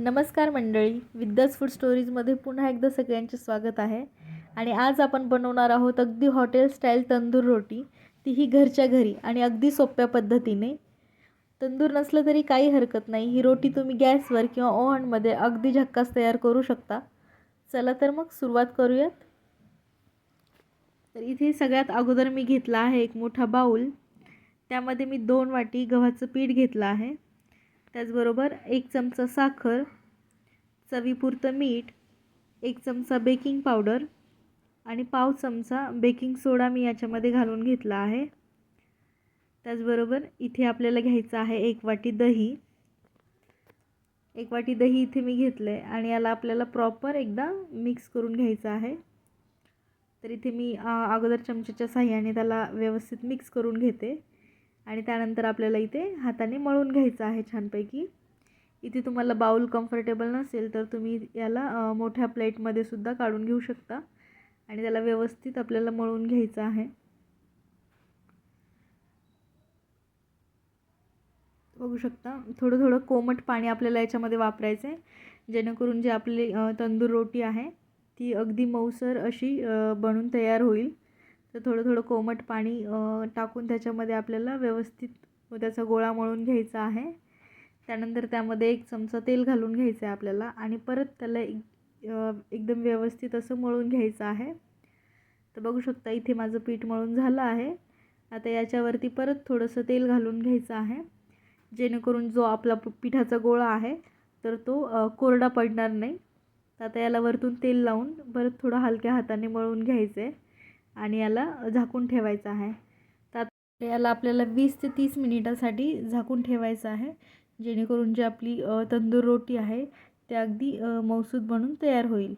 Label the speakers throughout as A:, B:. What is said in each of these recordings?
A: नमस्कार मंडळी, विद्यास फूड स्टोरीजमध्ये पुन्हा एकदा सगळ्यांचे स्वागत आहे. आणि आज आपण बनवणार आहोत अगदी हॉटेल स्टाईल तंदूर रोटी, तीही घरच्या घरी आणि अगदी सोप्या पद्धतीने. तंदूर नसलं तरी काही हरकत नाही, ही रोटी तुम्ही गॅसवर किंवा ओव्हनमध्ये अगदी झक्कास तयार करू शकता. चला तर मग सुरुवात करूयात. तर इथे सगळ्यात अगोदर मी घेतला आहे एक मोठा बाऊल. त्यामध्ये मी 2 वाटी गव्हाचं पीठ घेतलं आहे. त्याचबरोबर 1 चमचा साखर, चवीपुरतं मीठ, 1 चमचा बेकिंग पावडर आणि पाव चमचा बेकिंग सोडा मी याच्यामध्ये घालून घेतला आहे. त्याचबरोबर इथे आपल्याला घ्यायचं आहे 1 वाटी दही. 1 वाटी दही इथे मी घेतलं आहे आणि याला आपल्याला प्रॉपर एकदा मिक्स करून घ्यायचं आहे. तर इथे मी अगोदर चमच्याच्या साहाय्याने त्याला व्यवस्थित मिक्स करून घेते आणि त्यानंतर आपल्याला इथे हाताने मळून घ्यायचं आहे छानपैकी. इथे तुम्हाला बाउल कम्फर्टेबल नसेल तर तुम्ही याला मोठ्या प्लेटमध्ये सुद्धा काढून घेऊ शकता आणि त्याला व्यवस्थित आपल्याला मळून घ्यायचं आहे. बघू शकता थोडं थोडं कोमट पाणी आपल्याला याच्यामध्ये वापरायचं आहे, जेणेकरून जी आपली तंदूर रोटी आहे ती अगदी मऊसर अशी बनून तयार होईल. तर थोडं थोडं कोमट पाणी टाकून त्याच्यामध्ये आपल्याला व्यवस्थित त्याचा गोळा मळून घ्यायचा आहे. त्यानंतर त्यामध्ये 1 चमचा तेल घालून घ्यायचं आहे आपल्याला आणि परत त्याला एकदम व्यवस्थित असं मळून घ्यायचं आहे. तर बघू शकता इथे माझं पीठ मळून झालं आहे. आता याच्यावरती परत थोडंसं तेल घालून घ्यायचं आहे, जेणेकरून जो आपला पिठाचा गोळा आहे तर तो कोरडा पडणार नाही. तर आता याला वरतून तेल लावून परत थोडं हलक्या हाताने मळून घ्यायचं आहे आणि याला झाकून ठेवायचं आहे. तर याला आपल्याला 20 ते 30 मिनिटासाठी झाकून ठेवायचं आहे, जेणेकरून जी आपली तंदूर रोटी आहे ते अगदी मऊसूत बनून तयार होईल.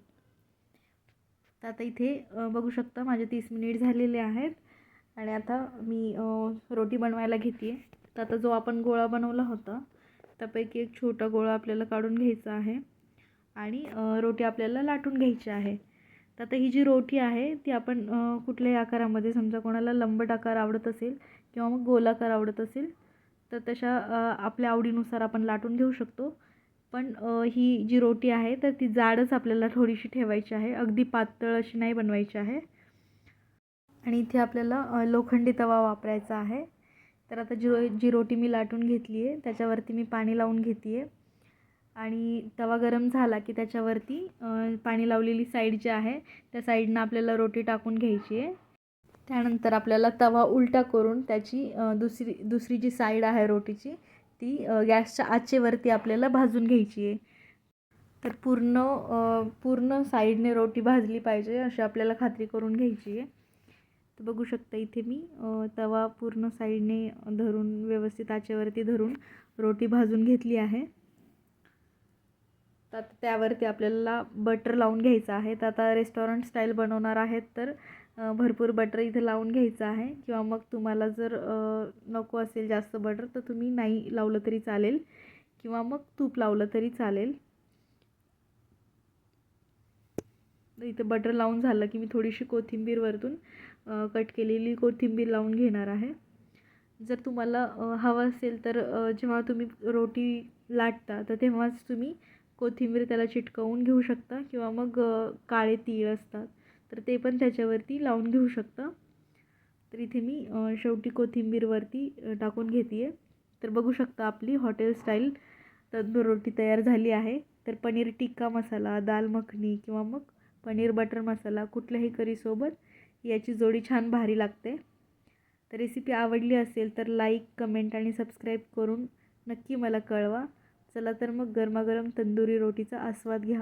A: तर आता इथे बघू शकता माझे 30 मिनिट झालेले आहेत आणि आता मी रोटी बनवायला घेते आहे. तर आता जो आपण गोळा बनवला होता त्यापैकी एक छोटा गोळा आपल्याला काढून घ्यायचा आहे आणि रोटी आपल्याला लाटून घ्यायची आहे. तर आता ही जी रोटी आहे ती आपण कुठल्याही आकारामध्ये, समजा कोणाला लंबट आकार आवडत असेल किंवा मग गोलाकार आवडत असेल तर तशा आपल्या आवडीनुसार आपण लाटून घेऊ शकतो. पण ही जी रोटी आहे तर ती जाडच आपल्याला थोडीशी ठेवायची आहे, अगदी पातळ अशी नाही बनवायची आहे. आणि इथे आपल्याला लोखंडी तवा वापरायचा आहे. तर आता जी रोटी मी लाटून घेतली आहे त्याच्यावरती मी पाणी लावून घेते आहे आणि तवा गरम झाला की त्याच्यावरती पाणी लावलेली साईड जी आहे त्या साईडनं आपल्याला रोटी टाकून घ्यायची आहे. त्यानंतर आपल्याला तवा उलटा करून त्याची दुसरी जी साईड आहे रोटीची ती गॅसच्या आचेवरती आपल्याला भाजून घ्यायची आहे. तर पूर्ण साईडने रोटी भाजली पाहिजे अशी आपल्याला खात्री करून घ्यायची आहे. तर बघू शकता इथे मी तवा पूर्ण साईडने धरून व्यवस्थित आचेवरती धरून रोटी भाजून घेतली आहे. तर त्यावरती आपल्याला बटर लावून घ्यायचं आहे. तर आता रेस्टॉरंट स्टाईल बनवणार आहेत तर भरपूर बटर इथे लावून घ्यायचं आहे, किंवा मग तुम्हाला जर नको असेल जास्त बटर तर तुम्ही नाही लावलं तरी चालेल किंवा मग तूप लावलं तरी चालेल. इथे बटर लावून झालं की मी थोडीशी कोथिंबीर वरतून कट केलेली कोथिंबीर लावून घेणार आहे. जर तुम्हाला हवं असेल तर जेव्हा तुम्ही रोटी लाटता तर तेव्हाच तुम्ही कोथिंबीर त्याला चिटकवून घेऊ शकता, किंवा मग काळे तीळ असतात तर ते पण त्याच्यावरती लावून घेऊ शकता. तर इथे मी शेवटी कोथिंबीरवरती टाकून घेते आहे. तर बघू शकता आपली हॉटेल स्टाईल तंदूर रोटी तयार झाली आहे. तर पनीर टिक्का मसाला, दाल मखनी किंवा मग पनीर बटर मसाला कुठल्याही करीसोबत याची जोडी छान भारी लागते. तर रेसिपी आवडली असेल तर लाईक, कमेंट आणि सबस्क्राईब करून नक्की मला कळवा. चला तर मग गरमागरम तंदुरी रोटीचा आस्वाद घ्या.